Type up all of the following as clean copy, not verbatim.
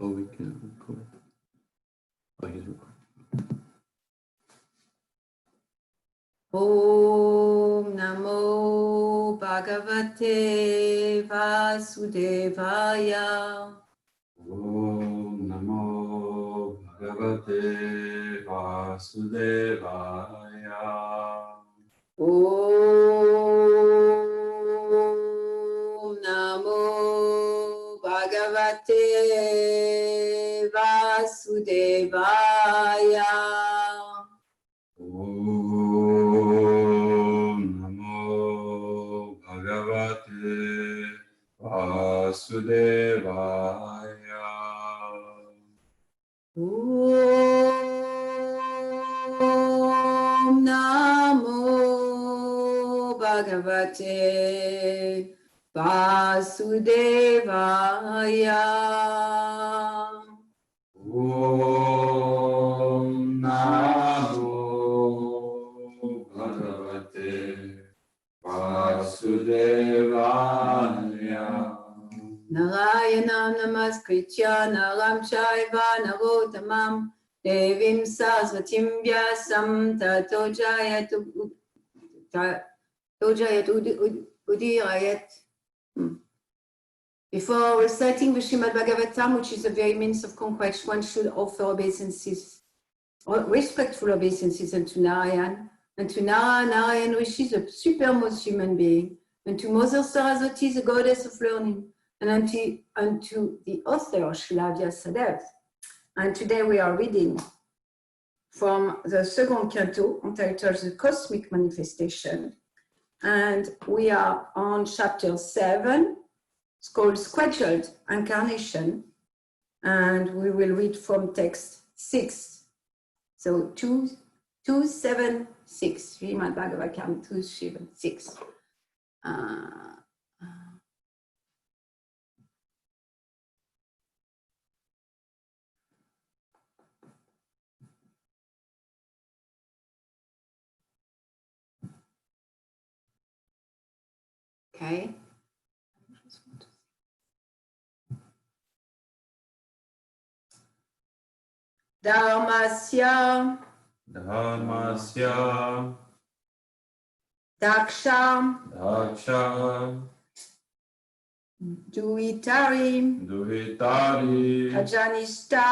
Oh, we can record. Oh, he's recording. Om Namo Bhagavate Vasudevaya. Om Namo Bhagavate Vasudevaya. Om Namo Bhagavate Vasudevaya. Om Namo Bhagavate Vasudevaya. Om Namo Bhagavate Vasudevaya. Om Namo Bhagavate Vasudevaya. Narayana Namaskritya Naram Chaiva Narottamam Devim Saraswatim Vyasam Tato Jayat Udirayat. Before reciting the Srimad Bhagavatam, which is a very means of conquest, one should offer obeisances, or respectful obeisances unto Narayan, and to Narayan, which is a supermost human being, and to Mother Saraswati, the goddess of learning, and unto the author, Srila Vyasadeva. And today we are reading from the second canto, entitled The Cosmic Manifestation. And we are on chapter 7. It's called Scheduled Incarnation. And we will read from text 6. So 276, Srimad Bhagavatam 276. Okay. Dharmasya Daksha Duhitari Ajanishta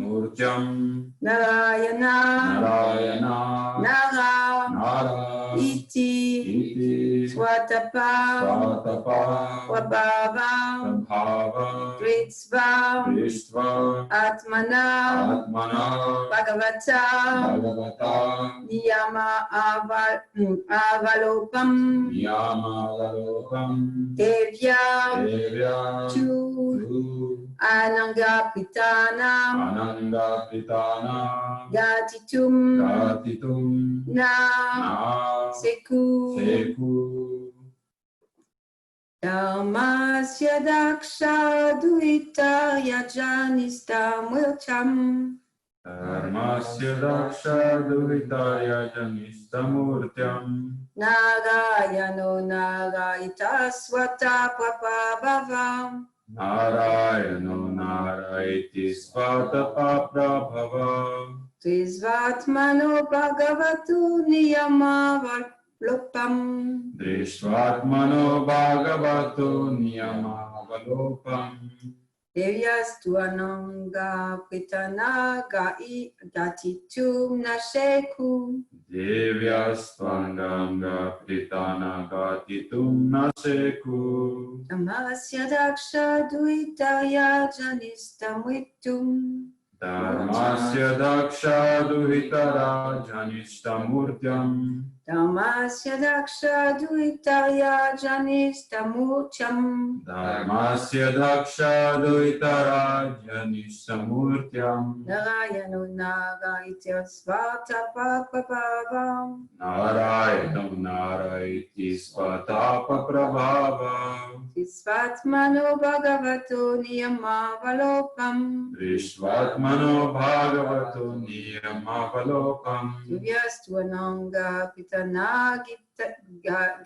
Murtyam Narayana Nara Iti Swatapa Wabhava Dritsva Atmana Bhagavata Niyama Avalopam Devya Tu Ananga Pitanam Gatitum Na Seku Dharmasya Daksha Duitarya Janista Murtyam Dharmasya Daksha Duhitaya Janistamurtyam Narayano Narayita Swata Prabhavam Narayano Narayiti Svatapa Prabhava Trisvatmano Bhagavatu Niyamavalopam Drishvatmano Bhagavato Niyamavalopam Devyastu Ananga Pitana Gatitum Nasheku Devyastvanganga Pritana Gatitum Naseku Dhamasya Daksha Duitarya Janistamritum Dharmasya Daksha Duhitara Janishtamurtyam Dhamasya Daksha Duitarya Janistamurtyam Dharmasya Daksha Duhitara Janishtamurtyam Narayano Narayitya Svatapa Prabhavam Narayano Narayiti Svatapa Prabhava Svatmano Bhagavato Niyamavalopam Drishvatmano Bhagavato Niyamavalokam Divyastu Ananga Pitana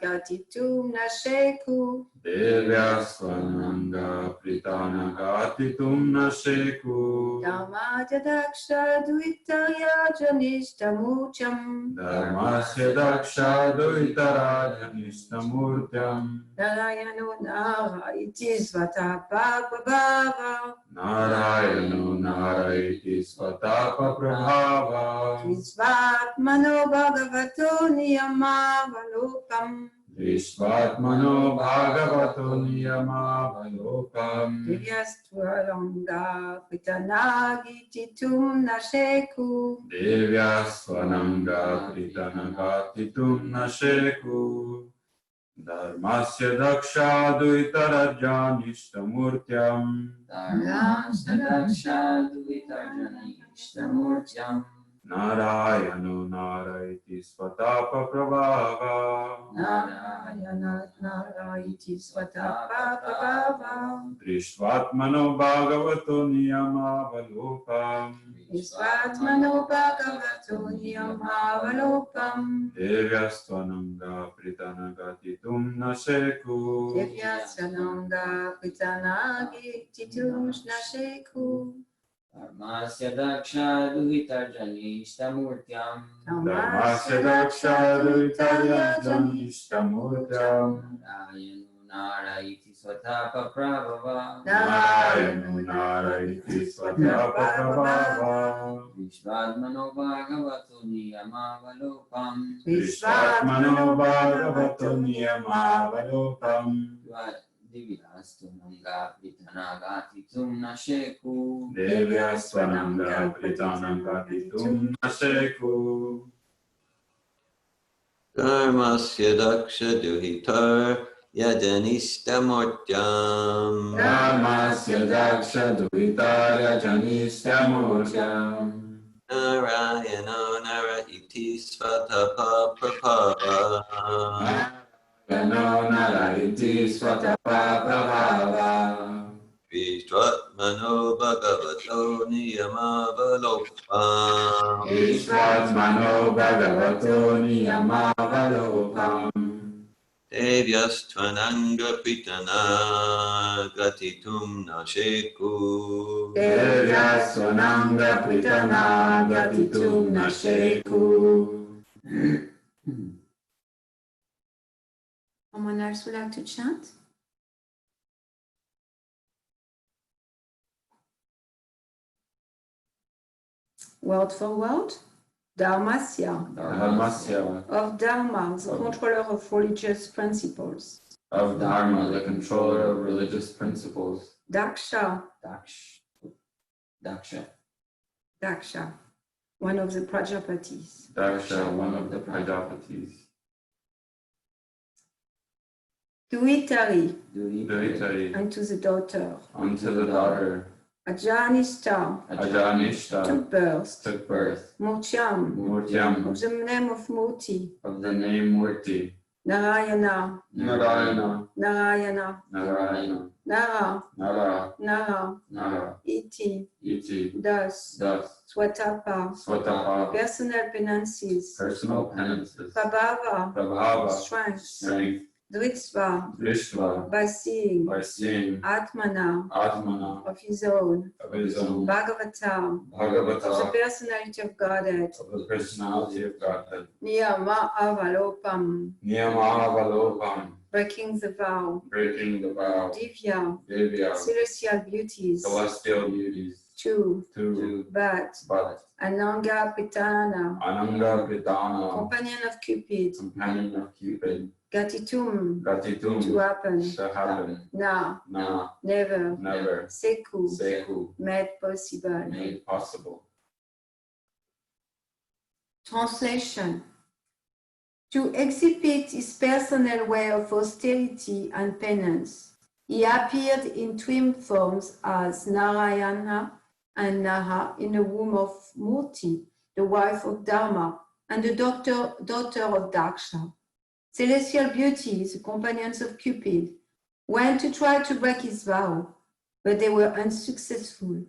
gatitum nasheku. Devya Swananga Pritana Gatitum Nasheku. Dhammaja daksha duitarya janishtamucham. Dharmasya Daksha Duitara Janishtamurtyam. Narayano Nara iti svatapa prabhava. Narayano Narayati Svatapa Prabhava. Visvatmano bhagavato niyamavalokam. Vishvatmano Bhagavato Niyamavalokam. Divyastvalanga pitanagititum nasheku. Devya Swananga Pritanagatitum Nasheku. Dharmasya Daksha Duitarajyanishtamurtyam. Dharmasya Daksha Duitarjanishtamurtyam. Narayano Narayati Svatapa Prabhava. Narayana Narayati Svatapa Prabhava. Drishtvatmano Bhagavato Niyamavalokam. Visvatmano Bhagavato Niyamavalokam. Devyastvananga Pritanagatitum Nasheku. Devyasananga Pitanagititum Nasheku. Dharmasya Daksha Duitarjanishtamurtyam. Dharmasya Daksha Duitarajyanishtamurtyam. Narayano Narayati Svatapa Prabhava. Narayano Narayati Svatapa Prabhava. Vishvatmano Bhagavato Niyamavalokam. Vishvatmano Bhagavato Niyamavalokam. Divyastunanga Pritanagatitum Nasheku. Devyasvananga Pritanagatitum Nasheku. Dharmasya Daksha Duhitar Yajanishtamurtyam. Dharmasya Daksha Duitarya Janishtamurtyam. Narayano Narayati Svatapa Prabhava. Narayano Narayati Svatapa Prabhava. Vishvatmano Bhagavato Niyamavalokam. Vishvatmano Bhagavato Niyamavalokam. Devyastvananga Pritana Gatitum Nasheku. Devyasvananga Pritana Gatitum Nasheku. Someone else would like to chant? Word for word. Dharmasya, Dharmasya. of Dharma, the controller of religious principles. Of Dharma, the controller of religious principles. Daksha, Daksha. Daksha, one of the Prajapatis. Daksha, one of the Prajapatis. Duitari, Duitari, unto the daughter. unto the daughter. Ajanishta, Ajanishta, took birth. took birth. Murtyam, Murtyam, of the name of Murti. of the name Murti. Narayana, Narayana, Narayana, Narayana, Nara, Nara, Nara, Nara, Iti, Iti, thus, thus, Swatapa, Swatapa, personal penances. personal penances. Prabhava, Prabhava, strength. strength. Dritsva, Drishtva, by seeing. Atmana, Atmana, of his own. of his own. Bhagavata, of the Bhagavata, personality of Godhead. of the personality of Godhead. Niyama avalopam, Niyamavalokam, breaking the vow. breaking the vow. Divya, Devya, celestial beauties. celestial beauties. Two, Two, but but Ananga Pitana, Ananga Pritana, companion of Cupid. companion of Cupid. Gatitum, Gratitum, to happen. to happen. Na, Na, never. never. Seku, Seku, made possible. made possible. Translation. To exhibit his personal way of austerity and penance, he appeared in twin forms as Narayana and Nara in the womb of Murti, the wife of Dharma, and the daughter of Daksha. Celestial beauties, the companions of Cupid, went to try to break his vow, but they were unsuccessful.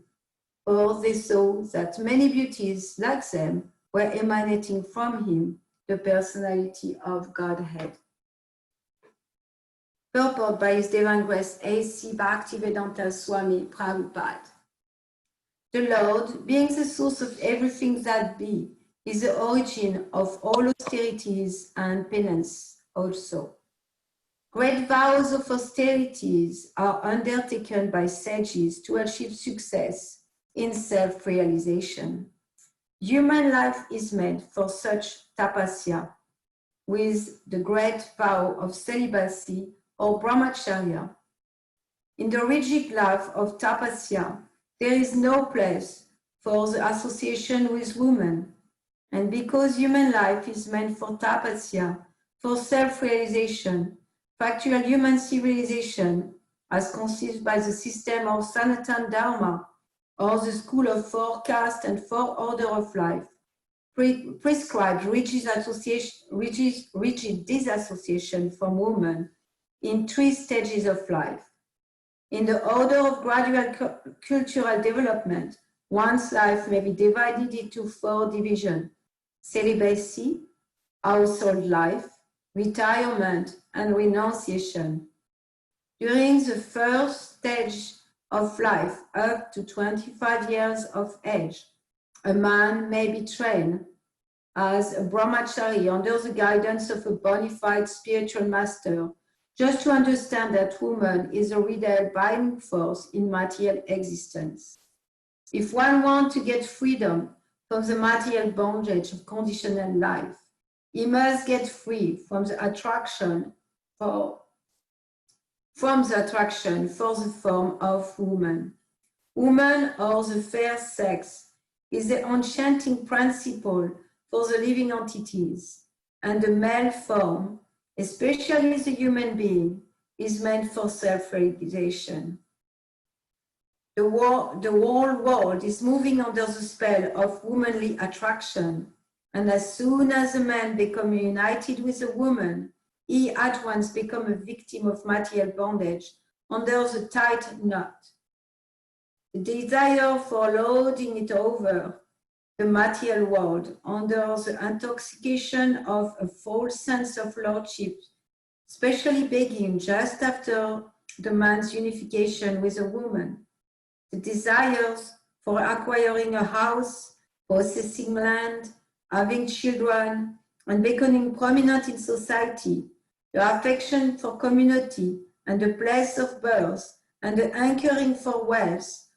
Or they saw that many beauties like them were emanating from him, the personality of Godhead. Purport by His Divine Grace A.C. Bhaktivedanta Swami Prabhupada. The Lord, being the source of everything that be, is the origin of all austerities and penance also. Great vows of austerities are undertaken by sages to achieve success in self-realization. Human life is meant for such tapasya, with the great vow of celibacy or brahmacharya. In the rigid life of tapasya, there is no place for the association with women, and because human life is meant for tapasya, for self-realization, factual human civilization, as conceived by the system of Sanatana Dharma, or the school of four caste and four order of life, prescribed rigid disassociation from women in 3 stages of life. In the order of gradual cultural development, one's life may be divided into 4 divisions: celibacy, household life, retirement, and renunciation. During the first stage of life, up to 25 years of age, a man may be trained as a brahmachari under the guidance of a bona fide spiritual master, just to understand that woman is a real binding force in material existence. If one wants to get freedom from the material bondage of conditional life, he must get free from the attraction for the form of woman. Woman, or the fair sex, is the enchanting principle for the living entities, and the male form, especially the human being, is meant for self-realization. The whole world is moving under the spell of womanly attraction, and as soon as a man becomes united with a woman, he at once becomes a victim of material bondage under the tight knot. The desire for lording it over the material world under the intoxication of a false sense of lordship, especially begin just after the man's unification with a woman. The desires for acquiring a house, possessing land, having children, and becoming prominent in society, the affection for community and the place of birth, and the hankering for wealth,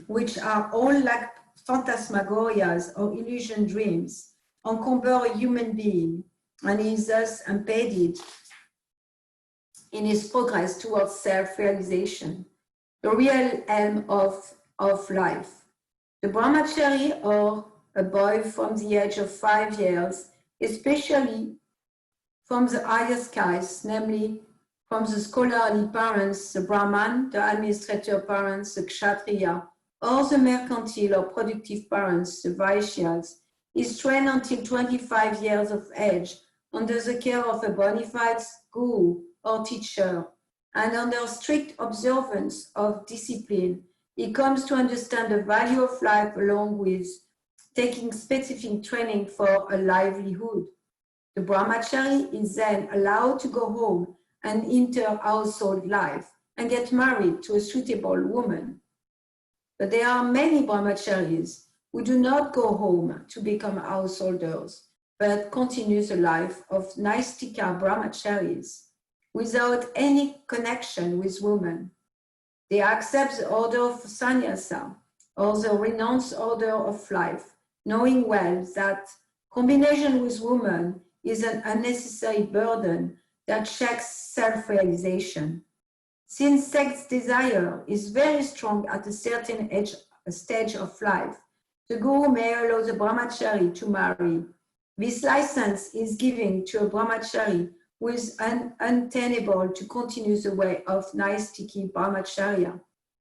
which are all like phantasmagorias or illusion dreams, encumber a human being, and is thus impeded in his progress towards self-realization, the real aim of life. The brahmachari, or a boy from the age of 5 years, especially from the higher skies, namely from the scholarly parents, the Brahman, the administrator parents, the Kshatriya, or the mercantile or productive parents, the Vaishyas, is trained until 25 years of age under the care of a bona fide guru or teacher, and under strict observance of discipline, he comes to understand the value of life along with taking specific training for a livelihood. The brahmachari is then allowed to go home and enter household life and get married to a suitable woman. But there are many brahmacharis who do not go home to become householders, but continue the life of Naistika brahmacharis without any connection with women. They accept the order of sannyasa or the renounced order of life, knowing well that combination with women is an unnecessary burden that checks self-realization. Since sex desire is very strong at a certain stage of life, the guru may allow the brahmachari to marry. This license is given to a brahmachari who is untenable to continue the way of Naistiki brahmacharya,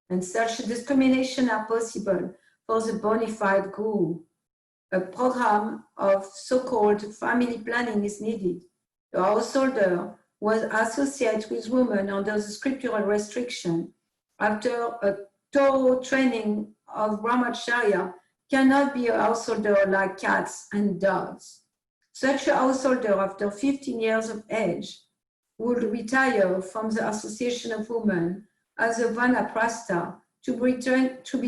and such discrimination are possible for the bona fide guru. A program of so-called family planning is needed. The householder was associated with women under the scriptural restriction. After a thorough training of brahmacharya, cannot be a householder like cats and dogs. Such a householder, after 15 years of age, would retire from the Association of Women as a vanaprastha to be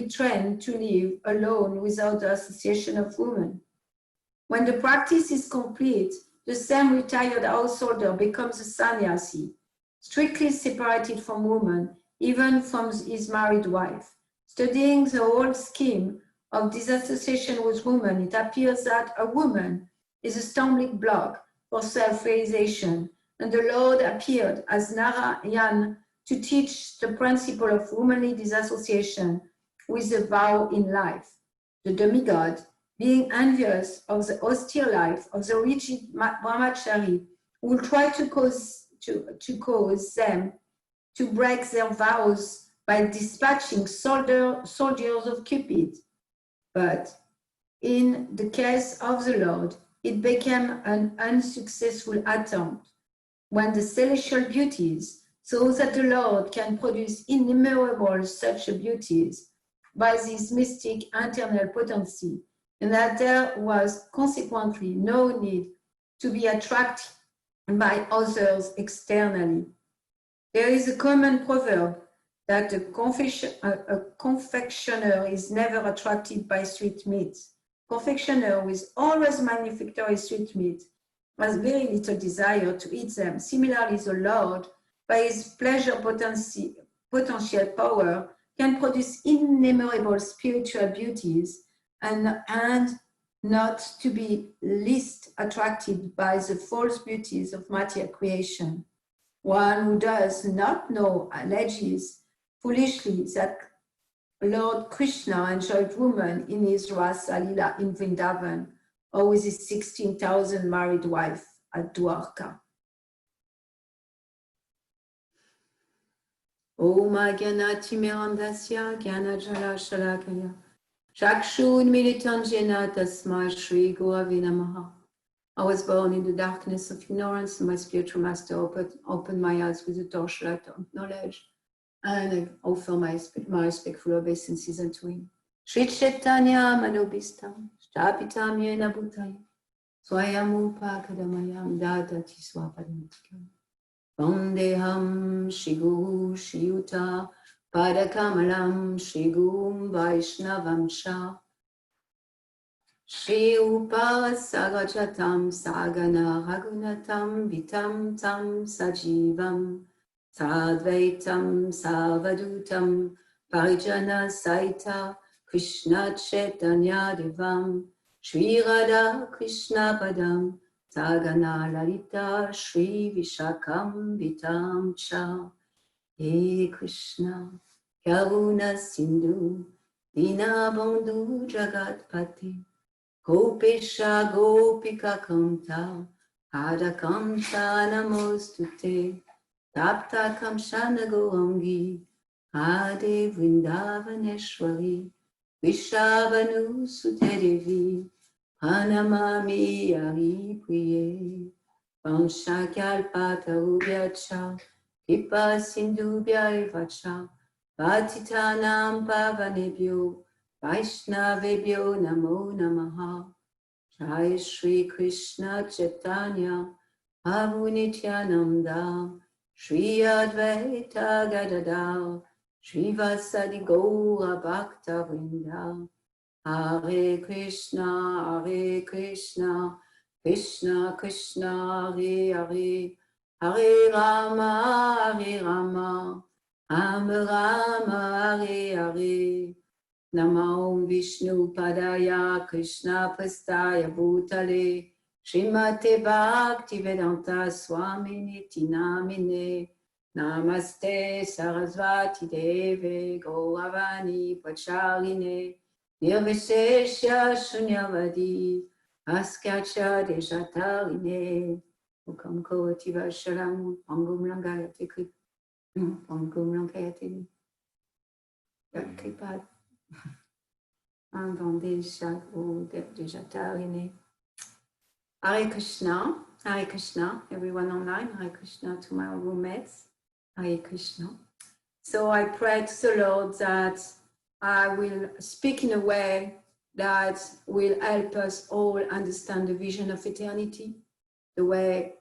trained to live alone without the Association of Women. When the practice is complete, the same retired householder becomes a sannyasi, strictly separated from women, even from his married wife. Studying the whole scheme of disassociation with women, it appears that a woman is a stumbling block for self-realization, and the Lord appeared as Narayan to teach the principle of womanly disassociation with a vow in life. The demigod, being envious of the austere life of the rigid brahmachari, will try to cause them to break their vows by dispatching soldiers of Cupid. But in the case of the Lord, it became an unsuccessful attempt when the celestial beauties saw that the Lord can produce innumerable such beauties by this mystic internal potency, and that there was consequently no need to be attracted by others externally. There is a common proverb that a confectioner is never attracted by sweet meats. Confectioner who is always manufacturing sweet meat has very little desire to eat them. Similarly, the Lord, by his pleasure potential power, can produce innumerable spiritual beauties and not to be least attracted by the false beauties of material creation. One who does not know alleges foolishly that Lord Krishna enjoyed women in his Rasa Lila in Vrindavan, or with his 16,000 married wife at Dwarka. Om Agyanati Mirandasya Gyanajala Shalakaya Chakshun Militanjena Tasma Shri Gurave Namaha. I was born in the darkness of ignorance, and my spiritual master opened my eyes with the torchlight of knowledge, and I offer my respectful obeisances unto him. Shri Chaitanya Manobhistam, Shtapitam Yena Bhutaya, Swayamupa Kadamayam Dadati Swapadantikam. Vandeham Shri Guru Shri Yuta Padakamalam Shri Guru Vaishnavam Shah. Shri Upa Sagajatam Sagana Ragunatam Vitam Tam Sajivam Sadvaitam Savadutam Parijana Saita Krishna Chaitanya Devam Shri Radha Krishna Padam Sagana Lalita Shri Vishakam Vitam Cha. He Krishna Karuna Sindhu Dinabandhu Jagatpati Gopesha Gopika Kanta Radha Kanta Namostute Tapta Kamshana Gourangi Radhe Vrindavaneshwari Vishavanu Sute Devi Pranamami Hari Priye Vanshakalpatarubhyacha Kripa Sindhubhya Evacha Patitanam Pavanebhyo Vaishnavebhyo Namo Namaha. Jai Shri Krishna Chaitanya Prabhu Nityananda Shri Advaita Gadadhar Shri Vasadi Gaura Bhakta Vrinda. Hare Krishna, Krishna Krishna, Hare Hare, Hare Rama, Rama Rama, Hare Hare. Namo Vishnu Padaya Krishna Prastaya Bhutale Srimate Bhakti Vedanta Swami Namine. Namaste Sarasvati Deve Gauravani Pacharine Nirvishesha Shunyavadi Askacha Dejatarine Ukam Korativa Shalam Pangum Langayate Krip Pangum Langayate Kripad Vandé Shago Dejatarine. Hare Krishna, everyone online. Hare Krishna to my roommates. Hare Krishna. So I pray to the Lord that I will speak in a way that will help us all understand the vision of eternity, the way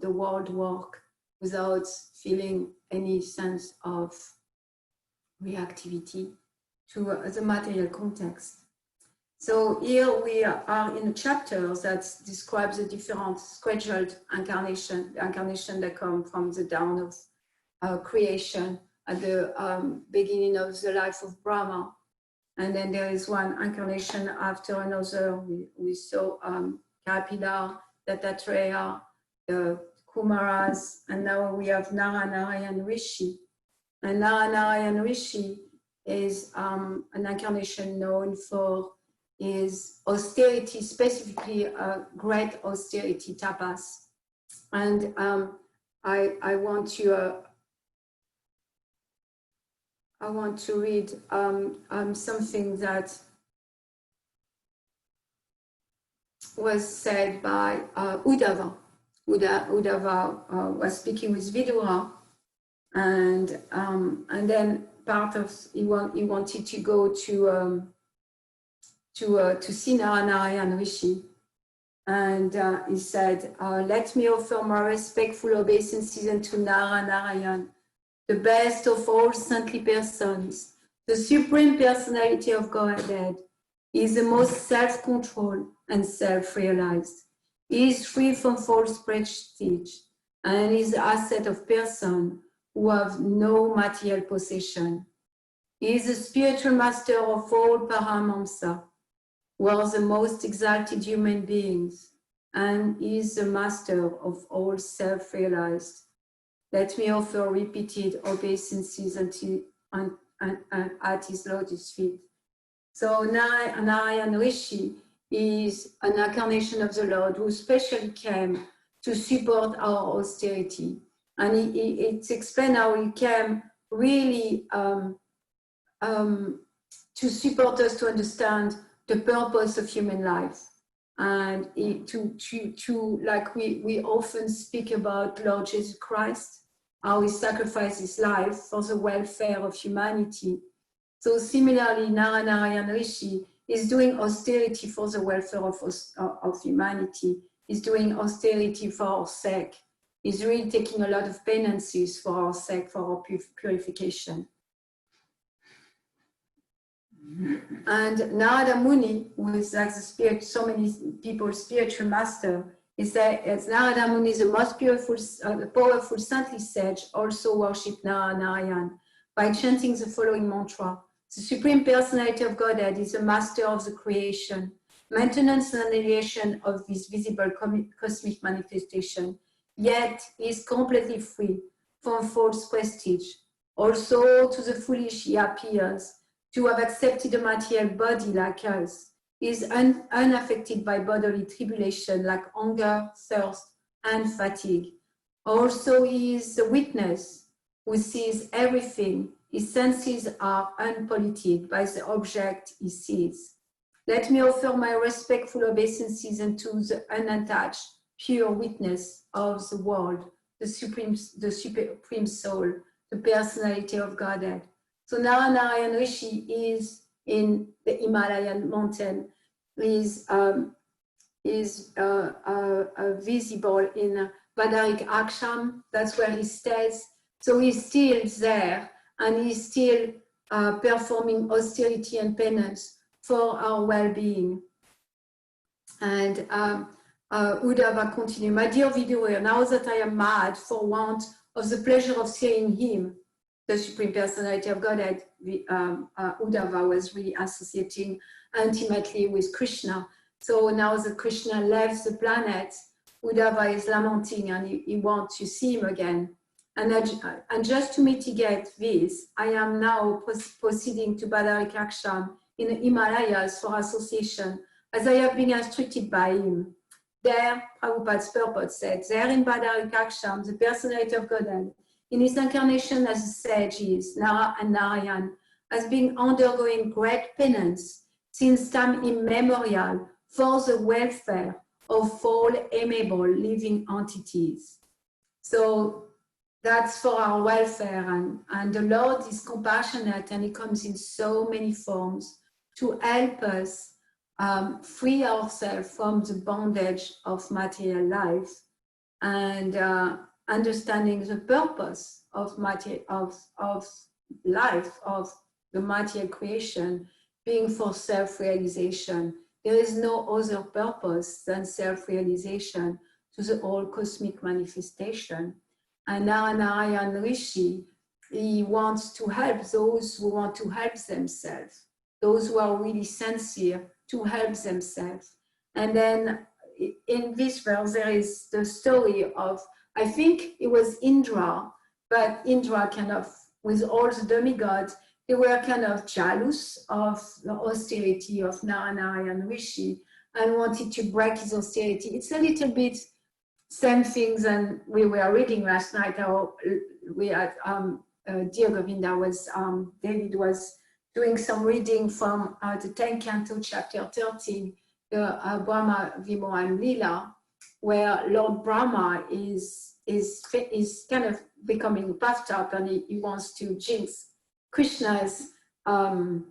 the world works without feeling any sense of reactivity to the material context. So here we are in a chapter that describes the different scheduled incarnation, the incarnation that come from the dawn of creation at the beginning of the life of Brahma. And then there is one incarnation after another. We saw Kapila, Dattatreya, the Kumaras, and now we have Narayan Rishi. And Narayan Rishi is an incarnation known for his austerity, specifically a great austerity tapas. And I want to read something that was said by Uddhava. Uddhava was speaking with Vidura, and then part of he wanted to go to see Narayan Rishi, and he said, "Let me offer my respectful obeisances unto Narayan, the best of all saintly persons, the supreme personality of Godhead. He is the most self-controlled and self-realized. He is free from false prestige, and is the asset of persons who have no material possession. He is the spiritual master of all Paramamsa, who are the most exalted human beings, and he is the master of all self-realized. Let me offer repeated obeisances at his lotus feet." So Narayan Rishi is an incarnation of the Lord who specially came to support our austerity. And it's explained how he came really to support us to understand the purpose of human life. And like we often speak about Lord Jesus Christ, how he sacrificed his life for the welfare of humanity. So similarly, Narayan Rishi is doing austerity for the welfare of humanity. He's doing austerity for our sake. He's really taking a lot of penances for our sake, for our purification. And Narada Muni, who is like the spirit, so many people's spiritual master, is that as Narada Muni is the most powerful saintly sage, also worship Narayan by chanting the following mantra. The Supreme Personality of Godhead is the master of the creation, maintenance and annihilation of this visible cosmic manifestation, yet he is completely free from false prestige. Also, to the foolish he appears to have accepted a material body like us. He is unaffected by bodily tribulation like hunger, thirst, and fatigue. Also, he is the witness who sees everything. His senses are unpolluted by the object he sees. Let me offer my respectful obeisances unto the unattached, pure witness of the world, the supreme soul, the personality of Godhead. So Narayan Rishi is in the Himalayan mountain, is visible in Badarik Aksham. That's where he stays. So he's still there, and he's still performing austerity and penance for our well-being. And Uddhava continued, "My dear Vidura, now that I am mad for want of the pleasure of seeing him," the Supreme Personality of Godhead, Uddhava was really associating intimately with Krishna. So now that Krishna left the planet, Uddhava is lamenting and he wants to see him again. And just to mitigate this, I am now proceeding to Badarikaksham in the Himalayas for association, as I have been instructed by him. There, Prabhupada's purport said, there in Badarikaksham, the personality of Godhead, in his incarnation as a sage is, Narayan, has been undergoing great penance since time immemorial for the welfare of all amiable living entities. So that's for our welfare, and the Lord is compassionate, and he comes in so many forms to help us free ourselves from the bondage of material life and understanding the purpose of life, of the material creation, being for self-realization. There is no other purpose than self-realization to the whole cosmic manifestation. And Narayan Rishi, he wants to help those who want to help themselves, those who are really sincere to help themselves. And then in this verse, there is the story of, I think it was Indra, but Indra kind of, with all the demigods, they were kind of jealous of the austerity of Narayan Rishi and wanted to break his austerity. It's a little bit same things than we were reading last night. We had dear Govinda was, David was doing some reading from the 10th canto, chapter 13, the Brahma, Vimoha and Lila, where Lord Brahma is kind of becoming puffed up and he wants to jinx Krishna's power,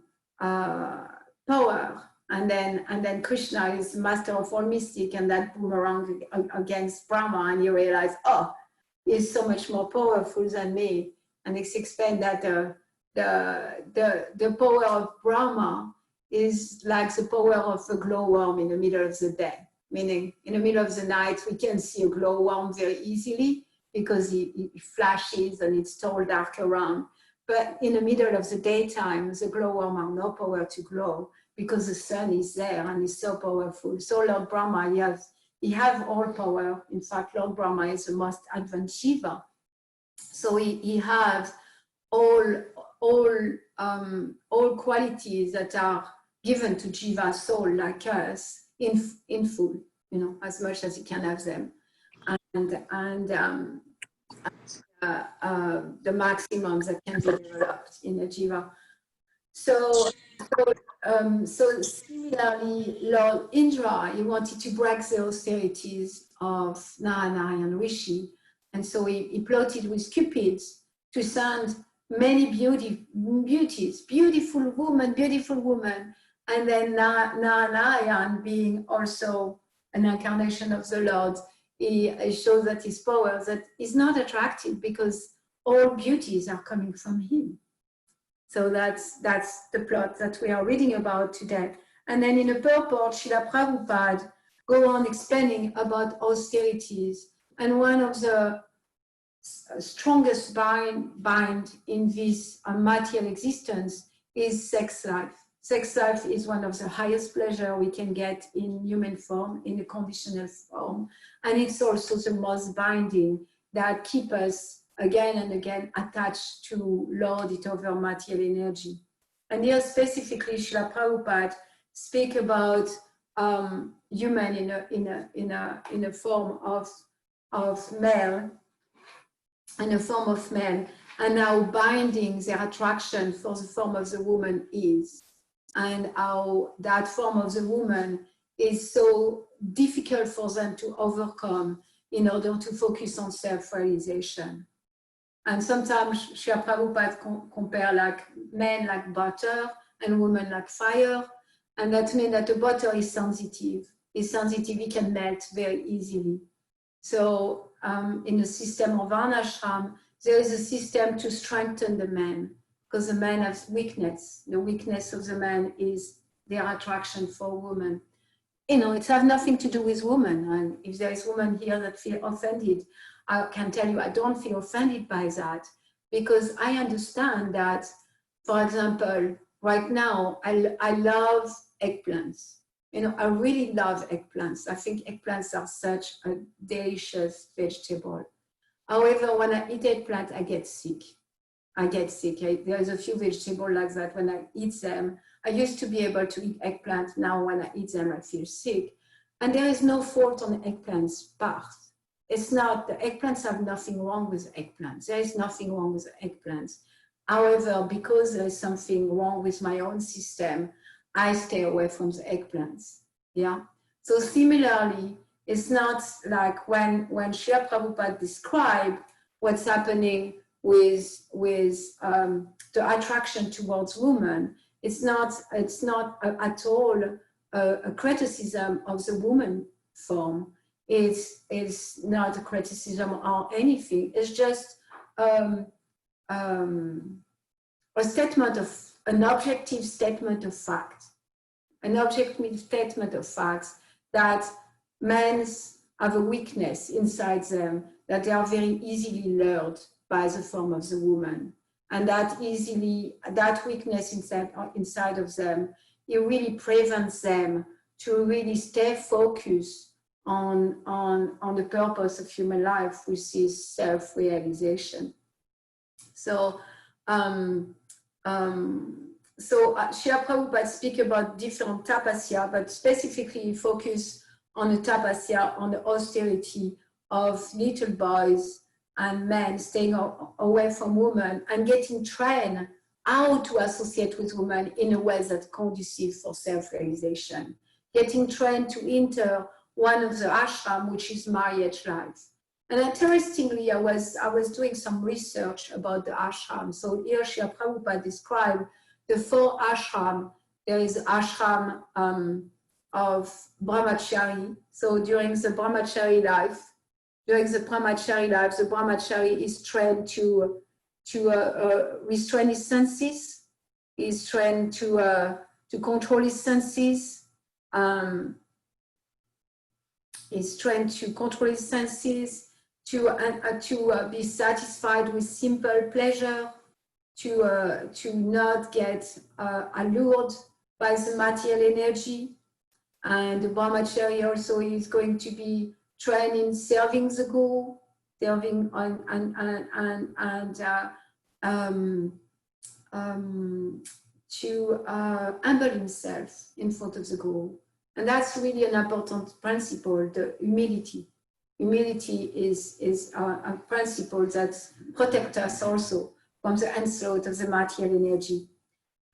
and then Krishna is master of all mystic, and that boomerang against Brahma, and you realize, oh, he's so much more powerful than me. And it's explained that the power of Brahma is like the power of a glowworm in the middle of the day, meaning in the middle of the night we can see a glowworm very easily because he flashes and it's tall dark around. But in the middle of the daytime, the glowworm have no power to glow because the sun is there and is so powerful. So Lord Brahma, he has all power. In fact, Lord Brahma is the most advanced Shiva. So he has all qualities that are given to Jiva's soul, like us, in full, you know, as much as he can have them. The maximum that can be developed in a jiva. So similarly, Lord Indra, he wanted to break the austerities of Narayan Rishi, and so he plotted with Cupid to send many beautiful women, and then Narayan, being also an incarnation of the Lord, he shows that his power that is not attractive because all beauties are coming from him. So that's the plot that we are reading about today. And then in the purport, Srila Prabhupada go on explaining about austerities. And one of the strongest bind in this material existence is sex life. Sex life is one of the highest pleasure we can get in human form, in a conditional form. And it's also the most binding that keep us again and again attached to lord it over material energy. And here specifically, Srila Prabhupada speak about human in a form of male, and how binding their attraction for the form of the woman is, and how that form of the woman is so difficult for them to overcome in order to focus on self-realization. And sometimes Srila Prabhupada compare like men like butter and women like fire, and that means that the butter is sensitive. It's sensitive, it can melt very easily. So in the system of Varnashram, there is a system to strengthen the man, because the man has weakness. The weakness of the man is their attraction for women. You know, it has nothing to do with women. And if there is women here that feel offended, I can tell you I don't feel offended by that, because I understand that, for example, right now, I love eggplants. You know, I really love eggplants. I think eggplants are such a delicious vegetable. However, when I eat eggplant, I get sick. There's a few vegetables like that. When I eat them, I used to be able to eat eggplant. Now when I eat them, I feel sick. And there is no fault on eggplant's part. It's not, the eggplants have nothing wrong with eggplants. There is nothing wrong with eggplants. However, because there is something wrong with my own system, I stay away from the eggplants. Yeah. So similarly, it's not like when Srila Prabhupada described what's happening with the attraction towards women, it's not at all a criticism of the woman form. It's not a criticism or anything. It's just a statement of an objective statement of fact, an objective statement of facts that men have a weakness inside them that they are very easily lured by the form of the woman, and that weakness inside of them, it really prevents them to really stay focused on the purpose of human life, which is self-realization. So, Srila Prabhupada speak about different tapasya, but specifically focus on the tapasya, on the austerity of little boys and men staying away from women and getting trained how to associate with women in a way that's conducive for self-realization. Getting trained to enter one of the ashram, which is marriage life. And interestingly, I was doing some research about the ashram. So here Srila Prabhupada described the 4 ashram. There is ashram of brahmachari. So during the brahmachari life, the brahmachari is trained to restrain his senses, is trained to control his senses, is trained to control his senses, to be satisfied with simple pleasure, to not get allured by the material energy. And the brahmachari also is going to be trained in serving the guru, serving to humble himself in front of the guru. And that's really an important principle, the humility. Humility is a principle that protects us also from the onslaught of the material energy.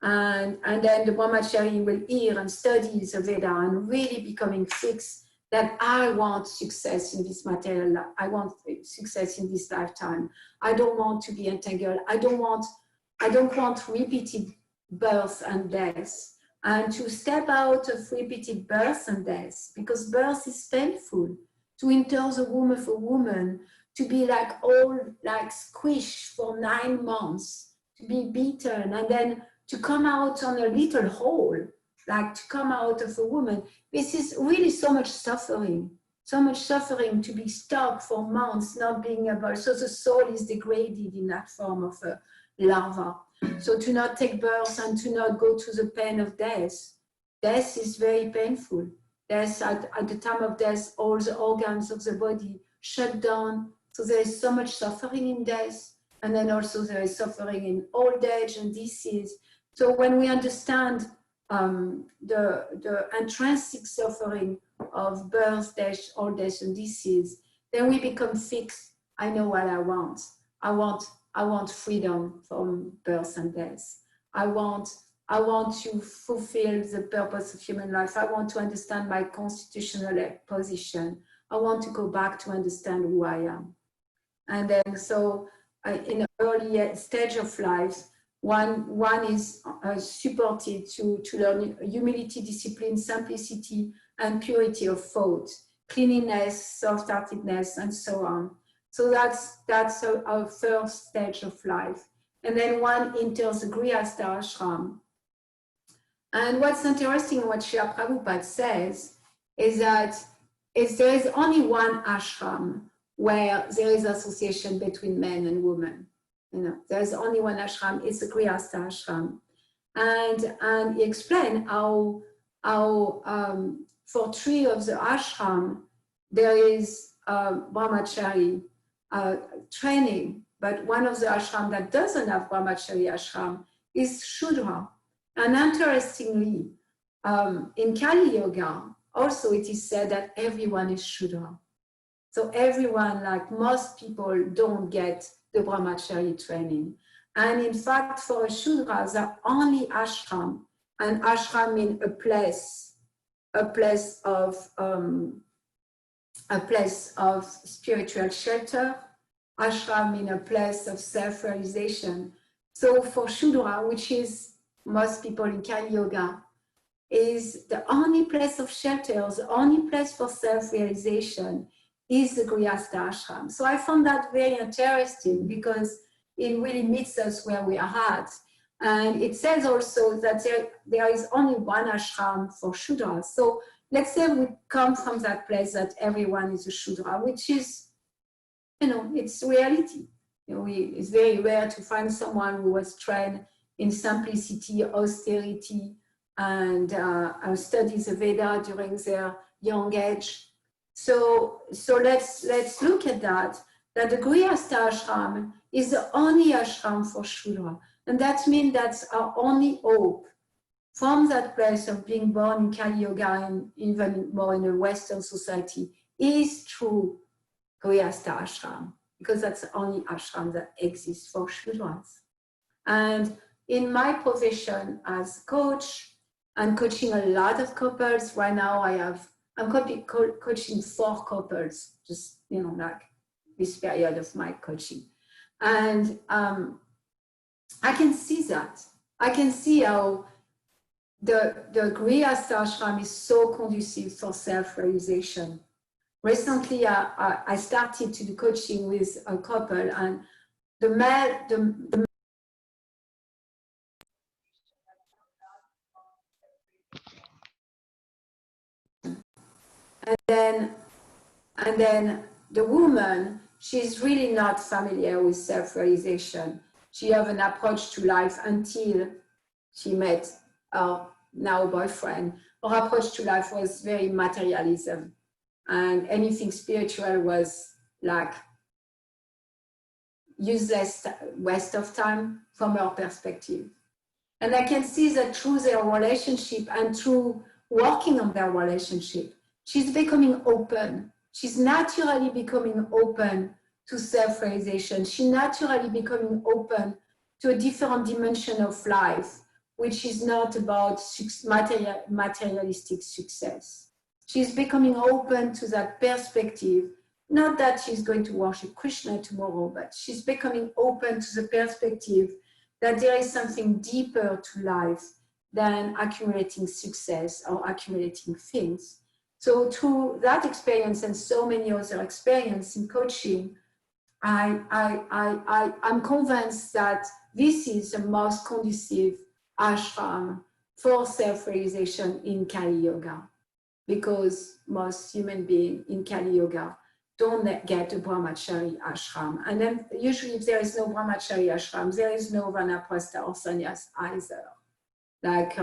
And then the brahmachari will hear and study the Veda and really becoming fixed that I want success in this material life. I want success in this lifetime. I don't want to be entangled. I don't want repeated birth and death. And to step out of repeated birth and death, because birth is painful. To enter the womb of a woman, to be like squished for 9 months, to be beaten, and then to come out on a little hole, like to come out of a woman. This is really so much suffering to be stuck for months, not being able. So the soul is degraded in that form of a larva. So to not take birth and to not go to the pain of death. Death is very painful. Death, at the time of death, all the organs of the body shut down. So there is so much suffering in death. And then also there is suffering in old age and disease. So when we understand the intrinsic suffering of birth, death, old age, and disease, then we become fixed. I know what I want. I want freedom from birth and death. I want to fulfill the purpose of human life. I want to understand my constitutional position. I want to go back to understand who I am. And then so in an early stage of life, one is supported to learn humility, discipline, simplicity, and purity of thought, cleanliness, soft-heartedness, and so on. So that's our first stage of life. And then one enters the Grihastha ashram. And what's interesting in what Srila Prabhupada says is that there is only one ashram where there is association between men and women. You know, there's only one ashram, it's the Grihastha ashram. And he explained how for 3 of the ashram, there is brahmachari training, but one of the ashram that doesn't have brahmachari ashram is Shudra. And interestingly, in Kali Yoga, also it is said that everyone is Shudra. So everyone, like most people, don't get the brahmachari training. And in fact, for a Shudra, the only ashram, and ashram means a place of spiritual shelter. Ashram means a place of self-realization. So for Shudra, which is most people in Kali Yoga, is the only place of shelter, the only place for self-realization is the Grihastha ashram. So I found that very interesting because it really meets us where we are at. And it says also that there is only one ashram for Shudras. So let's say we come from that place that everyone is a Shudra, which is, it's reality. It's very rare to find someone who was trained in simplicity, austerity, and studies the Veda during their young age. So let's look at that the Grihastha ashram is the only ashram for Shudra. And that means that's our only hope from that place of being born in Kali Yoga and even more in a Western society is through Grihastha ashram, because that's the only ashram that exists for Shudras. And in my profession as coach, I'm coaching a lot of couples. Right now I'm coaching 4 couples, just, like this period of my coaching. And I can see that. I can see how the Grihastha ashram is so conducive for self-realization. Recently, I started to do coaching with a couple, and the male, and then the woman, she's really not familiar with self-realization. She has an approach to life until she met her now boyfriend. Her approach to life was very materialism, and anything spiritual was like useless waste of time from her perspective. And I can see that through their relationship and through working on their relationship, she's becoming open. She's naturally becoming open to self-realization. She's naturally becoming open to a different dimension of life, which is not about materialistic success. She's becoming open to that perspective. Not that she's going to worship Krishna tomorrow, but she's becoming open to the perspective that there is something deeper to life than accumulating success or accumulating things. So through that experience and so many other experiences in coaching, I'm convinced that this is the most conducive ashram for self-realization in Kali Yoga, because most human beings in Kali Yoga don't get a brahmachari ashram. And then usually if there is no brahmachari ashram, there is no vanaprastha or sannyas either. Like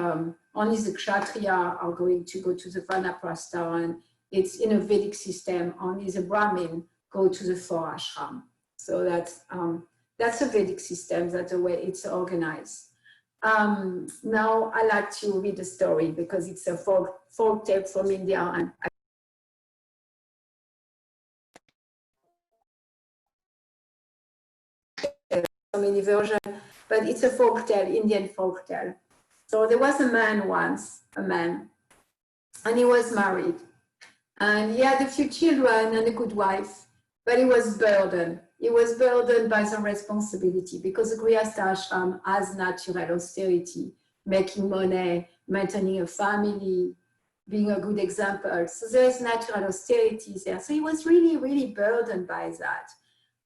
only the kshatriya are going to go to the vanaprastha, and it's in a Vedic system, only the Brahmin go to the 4 ashram. So that's a Vedic system, that's the way it's organized. Now I like to read a story because it's a folk tale from India, and so many versions, but it's a folk tale, Indian folk tale. So there was a man once, and he was married, and he had a few children and a good wife, but he was burdened. He was burdened by the responsibility, because the Grihastha ashram has natural austerity, making money, maintaining a family, being a good example. So there is natural austerity there. So he was really, really burdened by that,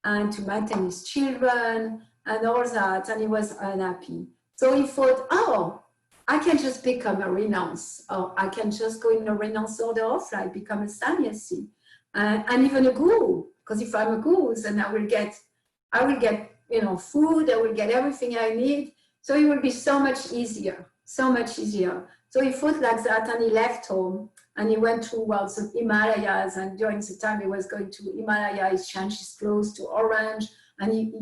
and to maintain his children and all that, and he was unhappy. So he thought, oh, I can just become a renounce, or I can just go in a renounce order of life, become a sannyasi, and even a guru. Because if I'm a guru, then I will get, food, I will get everything I need. So it will be so much easier, so much easier. So he thought like that, and he left home, and he went towards the Himalayas. And during the time he was going to Himalaya, he changed his clothes to orange, and he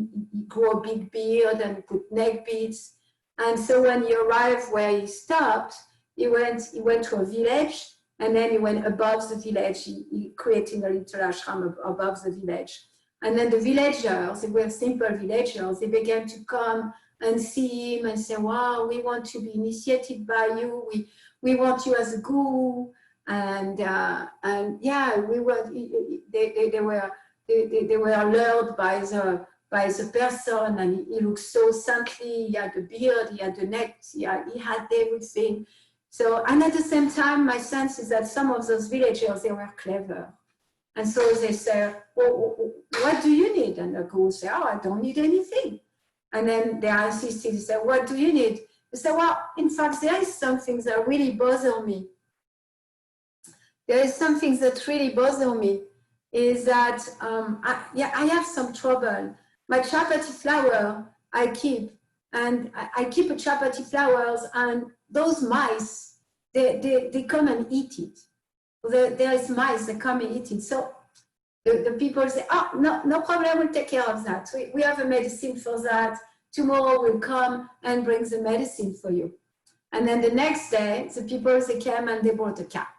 grew a big beard and put neck beads. And so when he arrived where he stopped, he went to a village, and then he went above the village. He created a little ashram above the village. And then the villagers, they were simple villagers, they began to come and see him and say, wow, we want to be initiated by you. We want you as a guru. And yeah, they were lured by the person, and he looked so saintly. He had the beard, he had the neck, he had everything. So, and at the same time, my sense is that some of those villagers, they were clever. And so they say, well, what do you need? And the guru say, oh, I don't need anything. And then they are insisting, they say, what do you need? They say, well, in fact, there is some things that really bother me. There is some things that really bother me is that, I have some trouble. My chapati flower, I keep, and I keep a chapati flowers, and those mice, they come and eat it. There is mice that come and eat it. So the people say, oh, no problem, we'll take care of that. We have a medicine for that. Tomorrow we'll come and bring the medicine for you. And then the next day, the people, they came and they brought a cat.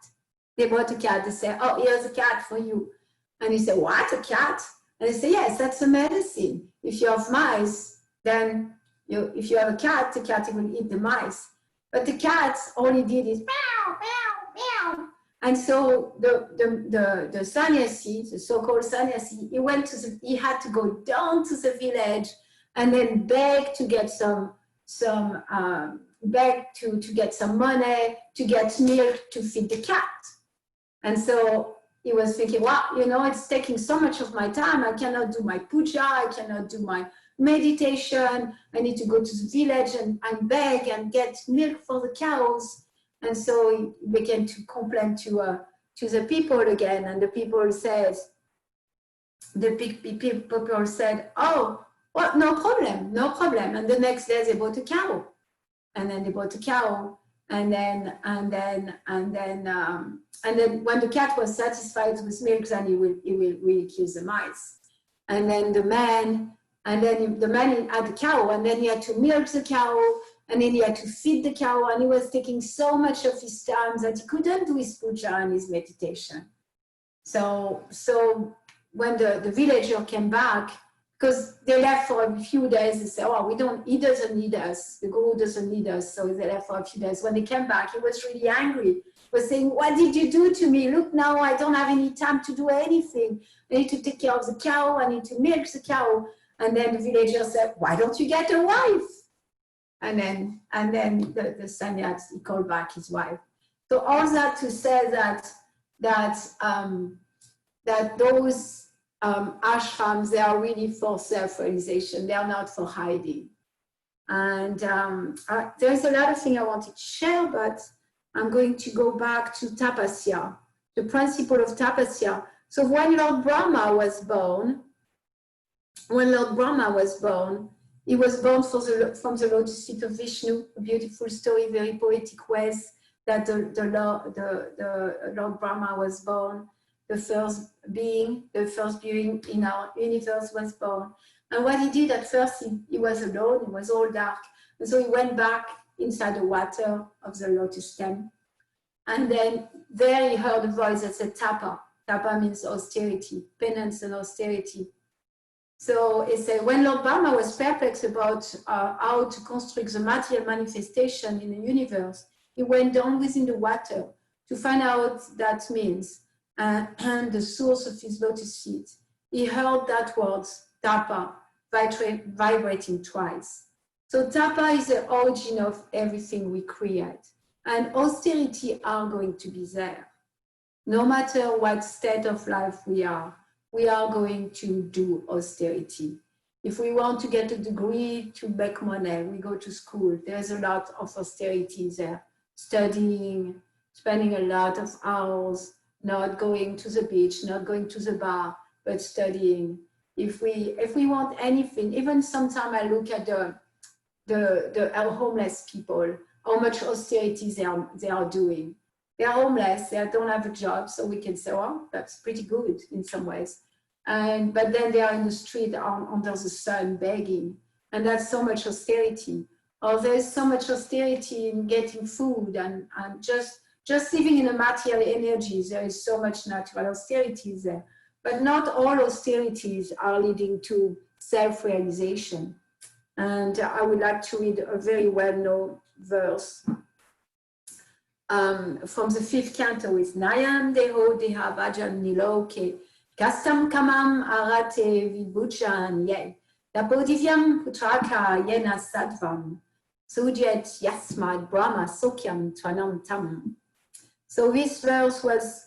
They brought a cat. They say, oh, here's a cat for you. And you say, what, a cat? And they say, yes, that's a medicine. If you have mice, then if you have a cat, the cat will eat the mice. But the cat, all he did is meow, meow, meow. And so the sannyasi, the so-called sannyasi, he had to go down to the village and then beg to get to get some money, to get milk to feed the cat. And so he was thinking, well, it's taking so much of my time. I cannot do my puja. I cannot do my meditation. I need to go to the village and beg and get milk for the cows. And so he began to complain to the people again. And the people said, oh, well, no problem. And the next day they bought a cow. And then they bought a cow. And then when the cat was satisfied with milk, then he will really kill the mice. And then the man had the cow, and then he had to milk the cow, and then he had to feed the cow, and he was taking so much of his time that he couldn't do his puja and his meditation. So when the villager came back, because they left for a few days, they said, oh, he doesn't need us. The guru doesn't need us. So they left for a few days. When they came back, he was really angry. He was saying, what did you do to me? Look, now I don't have any time to do anything. I need to take care of the cow. I need to milk the cow. And then the villager said, why don't you get a wife? And then the sannyas, he called back his wife. So all that to say that those ashrams, they are really for self-realization. They are not for hiding. And there's a lot of things I wanted to share, but I'm going to go back to tapasya, the principle of tapasya. So when Lord Brahma was born, he was born from the lotus feet of Vishnu, a beautiful story, very poetic ways that the Lord Brahma was born. The first being in our universe was born. And what he did at first, he was alone, it was all dark. And so he went back inside the water of the lotus stem. And then there he heard a voice that said tapa. Tapa means austerity, penance and austerity. So he said, when Lord Brahma was perplexed about how to construct the material manifestation in the universe, he went down within the water to find out that means. And the source of his lotus feet. He heard that word, tapa, vibrating twice. So tapa is the origin of everything we create. And austerity are going to be there. No matter what state of life we are going to do austerity. If we want to get a degree to make money, we go to school. There's a lot of austerity there. Studying, spending a lot of hours, not going to the beach, not going to the bar, but studying. If we want anything, even sometimes I look at our homeless people, how much austerity they are doing. They are homeless, they don't have a job, so we can say, well, that's pretty good in some ways. But then they are in the street under the sun begging, and that's so much austerity. Or there's so much austerity in getting food and just living in a material energy. There is so much natural austerity there. But not all austerities are leading to self-realization. And I would like to read a very well-known verse from the 5th canto is Nayam Deho Deha Bhajan Niloke Kastam Kamam Arate Vibhujan Ye Dapodivyam Putraka Yena Sadvam Sujet Yasmad Brahma Sokyam Tvanam Tam. So this verse was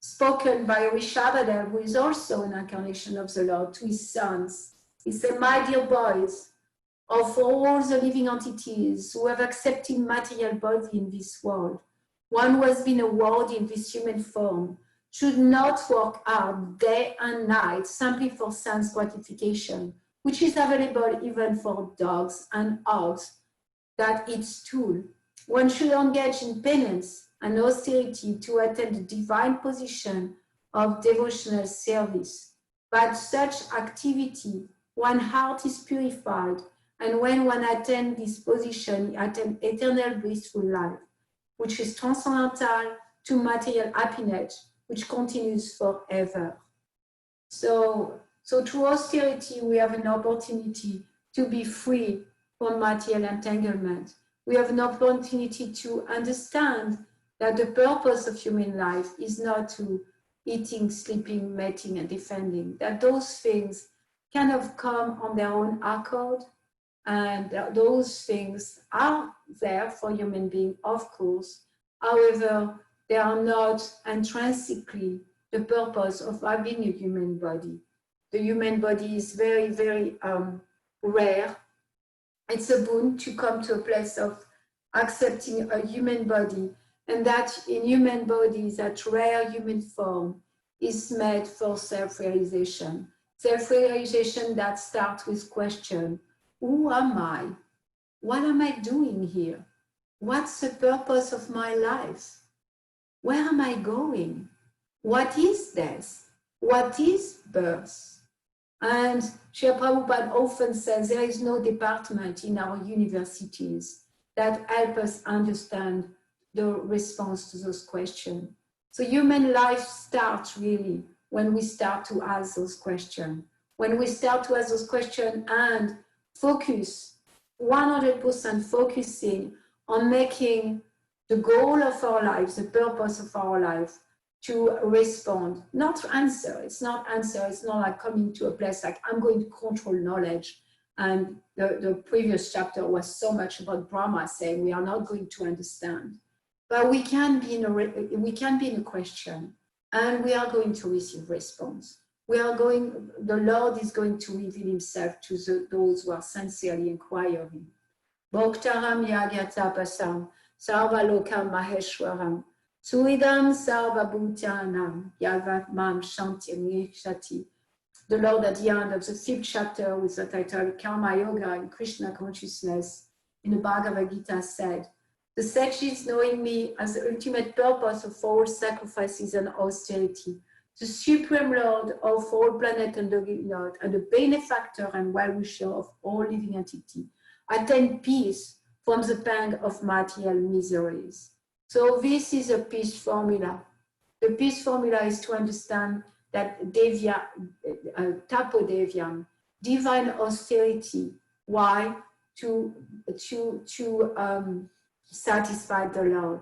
spoken by Rishabhadeva, who is also an incarnation of the Lord, to his sons. He said, my dear boys, of all the living entities who have accepted material body in this world, one who has been awarded in this human form should not work hard day and night simply for sense gratification, which is available even for dogs and hogs that eat stool. One should engage in penance and austerity to attain the divine position of devotional service. By such activity, one's heart is purified, and when one attains this position, he attains eternal blissful life, which is transcendental to material happiness, which continues forever. So through austerity, we have an opportunity to be free from material entanglement. We have an opportunity to understand that the purpose of human life is not to eating, sleeping, mating, and defending, that those things kind of come on their own accord, and those things are there for human beings, of course. However, they are not intrinsically the purpose of having a human body. The human body is very, very rare. It's a boon to come to a place of accepting a human body, and that in human bodies, that rare human form is made for self-realization. Self-realization that starts with question: who am I? What am I doing here? What's the purpose of my life? Where am I going? What is death? What is birth? And Srila Prabhupada often says there is no department in our universities that help us understand the response to those questions. So human life starts really when we start to ask those questions. When we start to ask those questions and focus, 100% focusing on making the goal of our lives, the purpose of our life, to respond, not answer. It's not answer. It's not like coming to a place like I'm going to control knowledge. And the previous chapter was so much about Brahma saying we are not going to understand. But we can be in a question, and we are going to receive response. The Lord is going to reveal himself to those who are sincerely inquiring. Bhaktaram yagyatapasam sarvalokam maheshwaram suidam sarvabhutanam yavatmam shantirnishati. The Lord at the end of the 5th chapter with the title Karma Yoga and Krishna Consciousness in the Bhagavad Gita said, the sages knowing me as the ultimate purpose of all sacrifices and austerity, the Supreme Lord of all planet and the Lord, and the benefactor and well-wisher of all living entity, attain peace from the pang of material miseries. So this is a peace formula. The peace formula is to understand that tapodevyam, divine austerity. Why? To satisfy the Lord.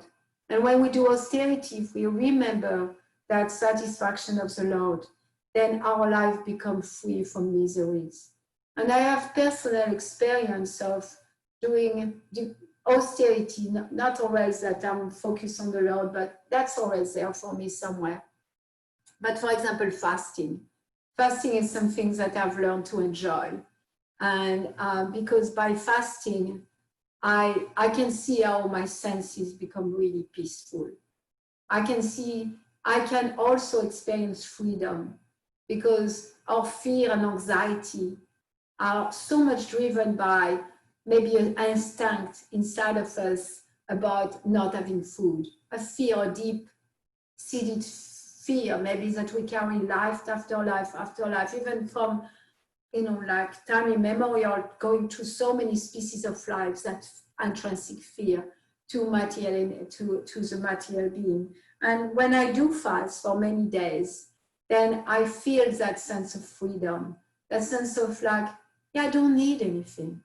And when we do austerity, if we remember that satisfaction of the Lord, then our life becomes free from miseries. And I have personal experience of doing the austerity, not always that I'm focused on the Lord, but that's always there for me somewhere. But for example, fasting. Fasting is something that I've learned to enjoy. And because by fasting, I can see how my senses become really peaceful. I can also experience freedom, because our fear and anxiety are so much driven by maybe an instinct inside of us about not having food, a fear, a deep-seated fear, maybe that we carry life after life after life, even from, like time immemorial, going through so many species of lives, that intrinsic fear to the material being. And when I do fast for many days, then I feel that sense of freedom, that sense of like, yeah, I don't need anything.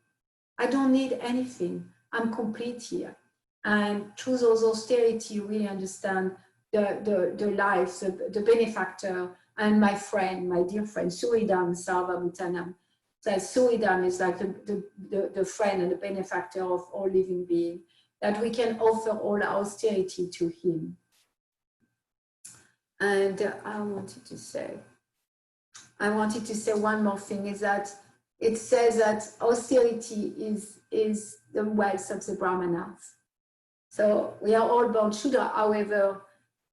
I don't need anything. I'm complete here. And through those austerity, you really understand the life, the benefactor, and my friend, my dear friend, Suridam Sarva Bhutanam. that Suridam is like the friend and the benefactor of all living beings, that we can offer all austerity to him. And I wanted to say one more thing, is that it says that austerity is the wealth of the Brahmanas. So we are all born Shudra, however,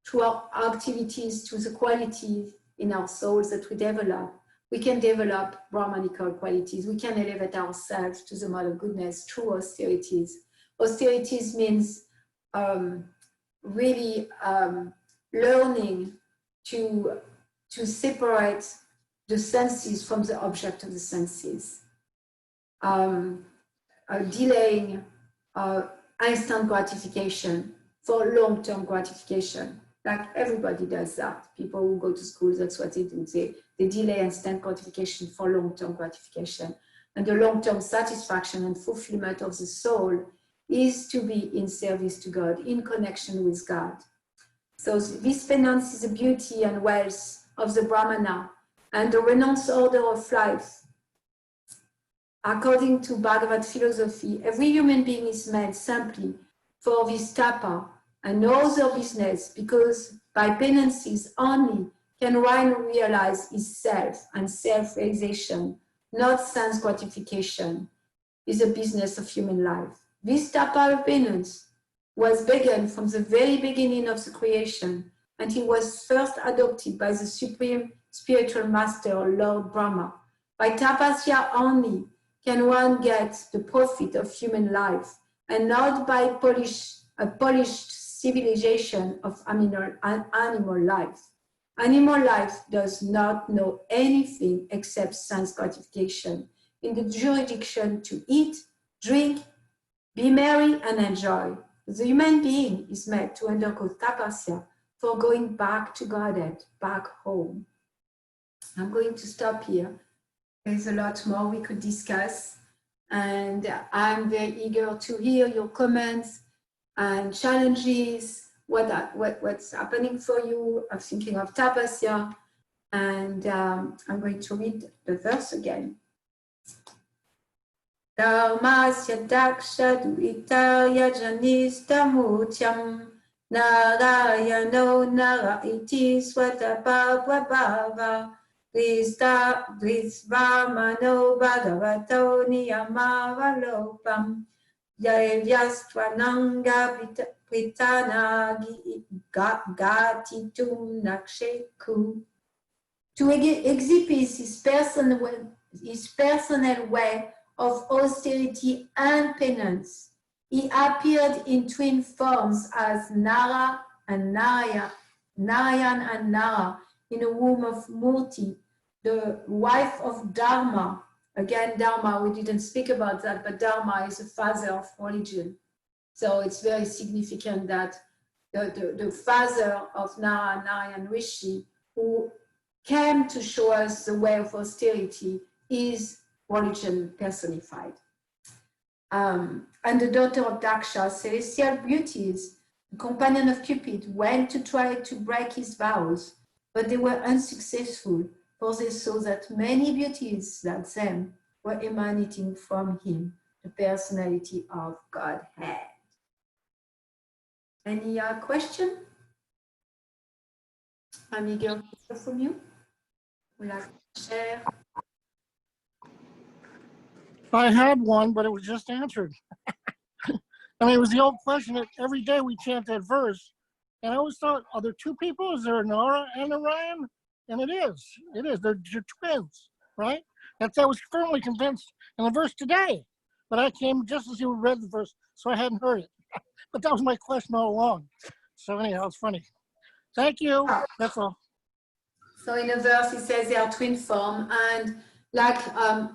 through our activities, to the qualities in our souls that we develop, we can develop Brahmanical qualities. We can elevate ourselves to the mode of goodness through austerities. Austerities means really learning to separate the senses from the object of the senses, delaying instant gratification for long-term gratification. Like everybody does that. People who go to school, that's what they do. They delay instant gratification for long-term gratification. And the long-term satisfaction and fulfillment of the soul is to be in service to God, in connection with God. So this penance is the beauty and wealth of the Brahmana and the renounced order of life. According to Bhagavad philosophy, every human being is made simply for this tapa and no other business, because by penances only can one realize his self, and self-realization, not sense gratification, is a business of human life. This tapa of penance was begun from the very beginning of the creation, and it was first adopted by the Supreme Spiritual Master, Lord Brahma. By tapasya only can one get the profit of human life, and not by a polished civilization of animal life. Animal life does not know anything except sense gratification, in the jurisdiction to eat, drink, be merry, and enjoy. The human being is made to undergo tapasya for going back to Godhead, back home. I'm going to stop here. There's a lot more we could discuss, and I'm very eager to hear your comments and challenges, what's happening for you. I'm thinking of tapasya, and I'm going to read the verse again. Dharmasya daksha duitarya janistamutyam narayano nara iti swatapabhava Drisvamano bhagavato niyamavalopam Yavyastvananga pritana gatitum naksheku. To exhibit his personal way of austerity and penance, he appeared in twin forms as Nara and Narayan and Nara in the womb of Murti, the wife of Dharma. Again, Dharma, we didn't speak about that, but Dharma is the father of religion. So it's very significant that the father of Narayan Rishi, who came to show us the way of austerity, is religion personified. And the daughter of Daksha, celestial beauties, the companion of Cupid, went to try to break his vows, but they were unsuccessful, for they saw that many beauties like them were emanating from him, the personality of Godhead. Any question? I'm eager to hear from you. Would like to share? I had one, but it was just answered. I mean, it was the old question that every day we chant that verse, and I always thought, are there two people? Is there a Nara and a Ryan? And it is. They're twins, right? I was firmly convinced in the verse today, but I came just as you read the verse, so I hadn't heard it. But that was my question all along. So anyhow, it's funny. Thank you. That's all. So in the verse, it says they are twin form, and like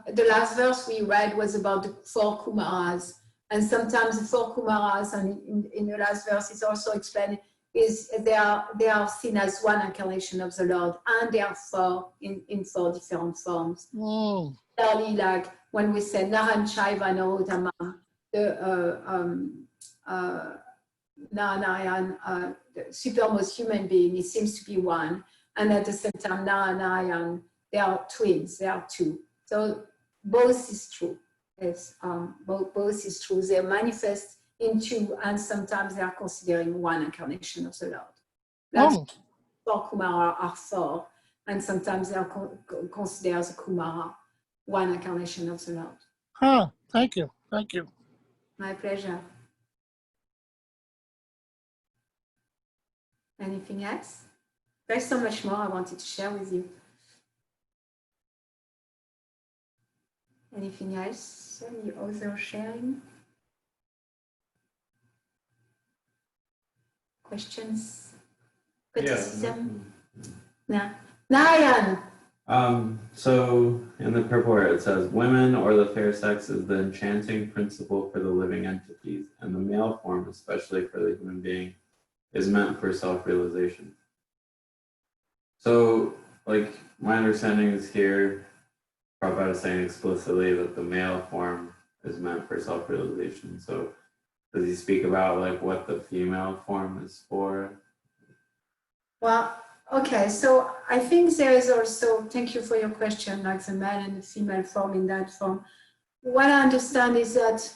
the last verse we read was about the 4 Kumaras, and sometimes the 4 Kumaras, and in the last verse it's also explained, is they are seen as one incarnation of the Lord, and they are 4 in 4 different forms. Clearly, like when we say Naran Chaiva Narotama, Narayan, the supermost human being, it seems to be one, and at the same time Narayan, they are twins, they are 2. So both is true. Yes, both is true. They manifest in two, and sometimes they are considering one incarnation of the Lord. Like four Kumara are four, and sometimes they are considered the Kumara, one incarnation of the Lord. Huh, thank you, thank you. My pleasure. Anything else? There's so much more I wanted to share with you. Anything else? Any other sharing? Questions? Criticism? Yeah. No. Narayan! So in the purport it says, women or the fair sex is the enchanting principle for the living entities, and the male form, especially for the human being, is meant for self-realization. So, like, my understanding is here, Prabhupada is saying explicitly that the male form is meant for self-realization. So, does he speak about, like, what the female form is for? Well, okay, so I think there is also, thank you for your question, like the male and the female form in that form. What I understand is that,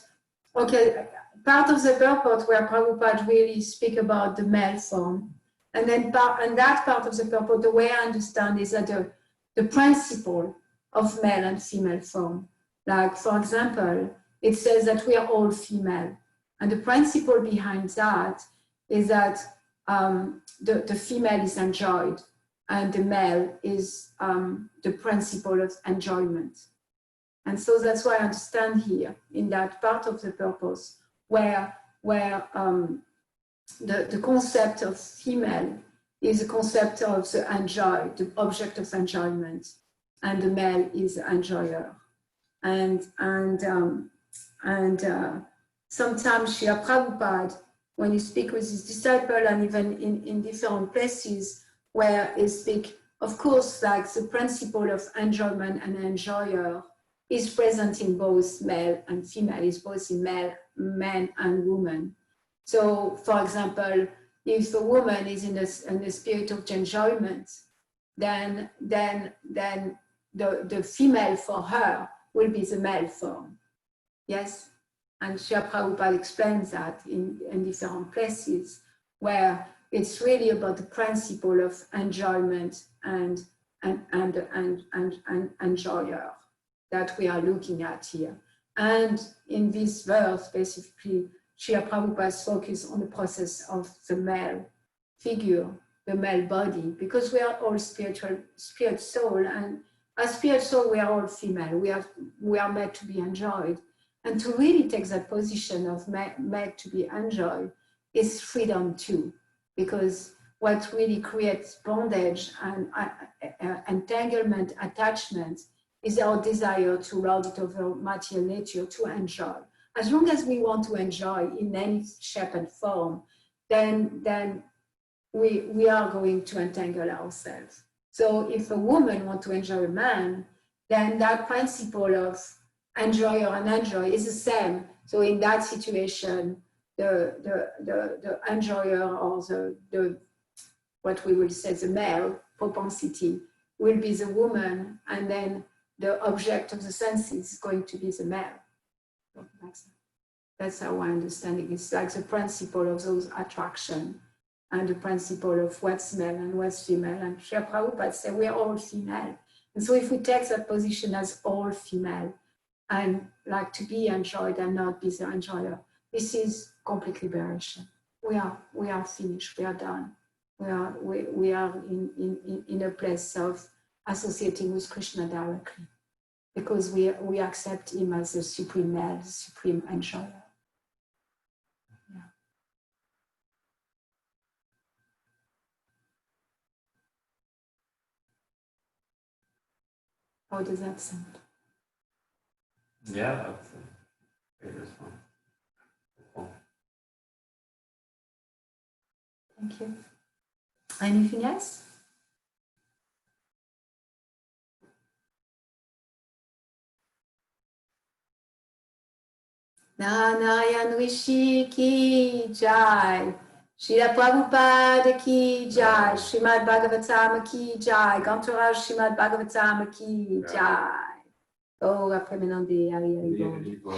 okay, part of the purport where Prabhupada really speak about the male form, and then that part of the purport, the way I understand is that the principle of male and female form, like for example, it says that we are all female, and the principle behind that is that the female is enjoyed, and the male is the principle of enjoyment. And so that's why I understand here in that part of the purpose where the concept of female is a concept of the object of enjoyment, and the male is the enjoyer. And sometimes Srila Prabhupada, when he speaks with his disciple, and even in different places where he speaks, of course, like the principle of enjoyment and enjoyer is present in both male and female, is both in men and women. So, for example, if a woman is in the spirit of enjoyment, then the female for her will be the male form. Yes? And Srila Prabhupada explains that in different places where it's really about the principle of enjoyment and enjoyer that we are looking at here. And in this verse, specifically, Srila Prabhupada's focus on the process of the male figure, the male body, because we are all spirit soul, and as spirit soul, we are all female. We are meant to be enjoyed. And to really take that position of meant to be enjoyed is freedom too, because what really creates bondage and entanglement, attachment, is our desire to lord it over material nature, to enjoy. As long as we want to enjoy in any shape and form, then we are going to entangle ourselves. So if a woman wants to enjoy a man, then that principle of enjoyer and enjoy is the same. So in that situation, the enjoyer, or the what we will say the male propensity, will be the woman, and then the object of the senses is going to be the male. That's how I understand it. It's like the principle of those attraction and the principle of what's male and what's female. And Srila Prabhupada said we're all female. And so if we take that position as all female and like to be enjoyed and not be the enjoyer, this is complete liberation. We are finished. We are done. We are in a place of associating with Krishna directly, because we accept him as the supreme male, the supreme enjoyer. Yeah. How does that sound? Yeah, that's a great response. Cool. Thank you. Anything else? Narayan Rishi ki jai, Srila Prabhupada ki jai, Srimad Bhagavatam ki jai, Gantaraj Srimad Bhagavatam ki jai. Oh, après maintenant des Hari Hari the Bol. Hari Bol.